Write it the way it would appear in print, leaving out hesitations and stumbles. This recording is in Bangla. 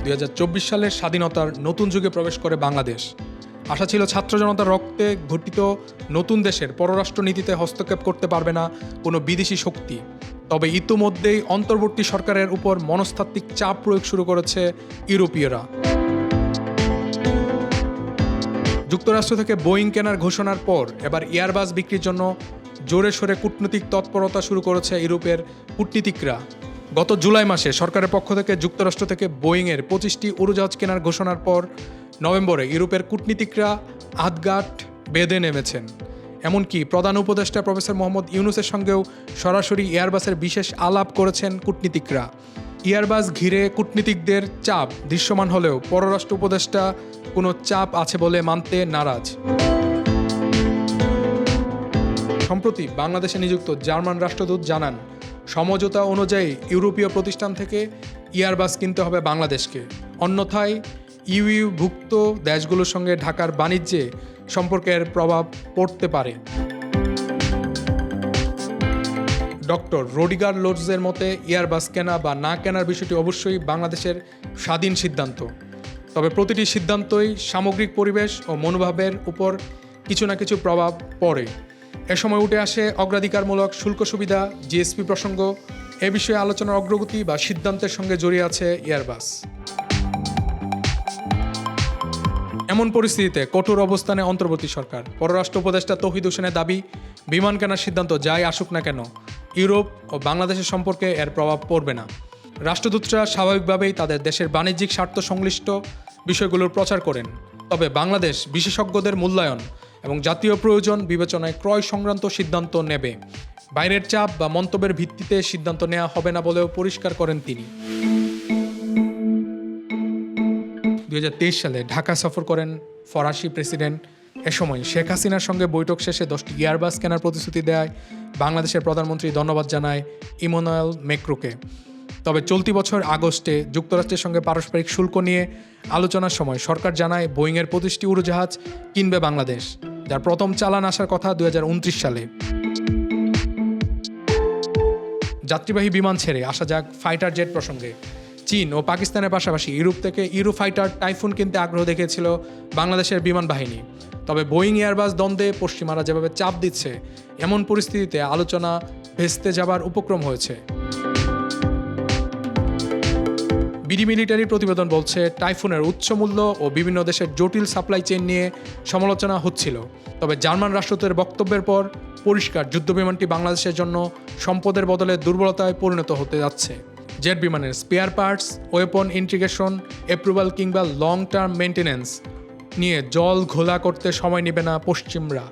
2024 সালের স্বাধীনতার নতুন যুগে প্রবেশ করে বাংলাদেশ। আশা ছিল ছাত্র জনতার রক্তে ঘটিত নতুন দেশের পররাষ্ট্রনীতিতে হস্তক্ষেপ করতে পারবে না কোনো বিদেশি শক্তি। তবে ইতিমধ্যেই অন্তর্বর্তী সরকারের উপর মনস্তাত্ত্বিক চাপ প্রয়োগ শুরু করেছে ইউরোপীয়রা। যুক্তরাষ্ট্র থেকে বোয়িং কেনার ঘোষণার পর এবার এয়ারবাস বিক্রির জন্য জোরে সোরে কূটনৈতিক তৎপরতা শুরু করেছে ইউরোপের কূটনীতিকরা। গত জুলাই মাসে সরকারের পক্ষ থেকে যুক্তরাষ্ট্র থেকে বোয়িংয়ের 25টি উড়োজাহাজ কেনার ঘোষণার পর নভেম্বরে ইউরোপের কূটনীতিকরা হাতঘাট বেঁধে নেমেছেন। এমনকি প্রধান উপদেষ্টা প্রফেসর মোহাম্মদ ইউনূসের সঙ্গেও সরাসরি এয়ারবাসের বিশেষ আলাপ করেছেন কূটনীতিকরা। এয়ারবাস ঘিরে কূটনীতিকদের চাপ দৃশ্যমান হলেও পররাষ্ট্র উপদেষ্টা কোনো চাপ আছে বলে মানতে নারাজ। সম্প্রতি বাংলাদেশে নিযুক্ত জার্মান রাষ্ট্রদূত জানান, সমঝোতা অনুযায়ী ইউরোপীয় প্রতিষ্ঠান থেকে এয়ারবাস কিনতে হবে বাংলাদেশকে, অন্যথায় ইউভুক্ত দেশগুলোর সঙ্গে ঢাকার বাণিজ্যে সম্পর্কের প্রভাব পড়তে পারে। ডক্টর রোডিগার লোডসের মতে এয়ারবাস কেনা বা না কেনার বিষয়টি অবশ্যই বাংলাদেশের স্বাধীন সিদ্ধান্ত। তবে প্রতিটি সিদ্ধান্তই সামগ্রিক পরিবেশ ও মনোভাবের উপর কিছু না কিছু প্রভাব পড়ে। এ সময় উঠে আসে অগ্রাধিকারমূলক শুল্ক সুবিধা, জিএসপি প্রসঙ্গ। এ বিষয়ে আলোচনার অগ্রগতি বা সিদ্ধান্তের সঙ্গে জড়িয়ে আছে এয়ারবাস। এমন পরিস্থিতিতে কঠোর অবস্থানে অন্তর্বর্তী সরকার। পররাষ্ট্র উপদেষ্টা তৌহিদ হোসেনের দাবি, বিমান কেনার সিদ্ধান্ত যাই আসুক না কেন, ইউরোপ ও বাংলাদেশের সম্পর্কে এর প্রভাব পড়বে না। রাষ্ট্রদূতরা স্বাভাবিকভাবেই তাদের দেশের বাণিজ্যিক স্বার্থ সংশ্লিষ্ট বিষয়গুলোর প্রচার করেন। তবে বাংলাদেশ বিশেষজ্ঞদের মূল্যায়ন এবং জাতীয় প্রয়োজন বিবেচনায় ক্রয় সংক্রান্ত সিদ্ধান্ত নেবে। বাইরের চাপ বা মন্তব্যের ভিত্তিতে সিদ্ধান্ত নেওয়া হবে না বলেও পরিষ্কার করেন তিনি। 2023 সালে ঢাকা সফর করেন ফরাসি প্রেসিডেন্ট। এ সময় শেখ হাসিনার সঙ্গে বৈঠক শেষে 10টি এয়ারবাস কেনার প্রতিশ্রুতি দেয় বাংলাদেশের প্রধানমন্ত্রী ধন্যবাদ জানায় ইমানুয়েল ম্যাক্রোকে। তবে চলতি বছর আগস্টে যুক্তরাষ্ট্রের সঙ্গে পারস্পরিক শুল্ক নিয়ে আলোচনার সময় সরকার জানায় বোয়িংয়ের 25টি উড়োজাহাজ কিনবে বাংলাদেশ, যার প্রথম চালান আসার কথা 2029 সালে। যাত্রীবাহী বিমান ছেড়ে আসা যাক ফাইটার জেট প্রসঙ্গে। চীন ও পাকিস্তানের পাশাপাশি ইউরোপ থেকে ইউরোফাইটার টাইফুন কিনতে আগ্রহ দেখিয়েছিল বাংলাদেশের বিমান বাহিনী। তবে বোয়িং এয়ারবাস দ্বন্দ্বে পশ্চিমারা যেভাবে চাপ দিচ্ছে, এমন পরিস্থিতিতে আলোচনা ভেস্তে যাবার উপক্রম হয়েছে। বিডি মিলিটারি প্রতিবেদন বলছে, টাইফুনের উচ্চ মূল্য ও বিভিন্ন দেশের জটিল সাপ্লাই চেইন নিয়ে সমালোচনা হচ্ছিল। তবে জার্মান রাষ্ট্রদূতের বক্তব্যের পর পরিষ্কার, যুদ্ধবিমানটি বাংলাদেশের জন্য সম্পদের বদলে দুর্বলতায় পরিণত হতে যাচ্ছে। জেট বিমানের spare parts, weapon integration, approval কিংবা লং টার্ম মেনটেন্যান্স নিয়ে জল ঘোলা করতে সময় নেবে না পশ্চিমরা।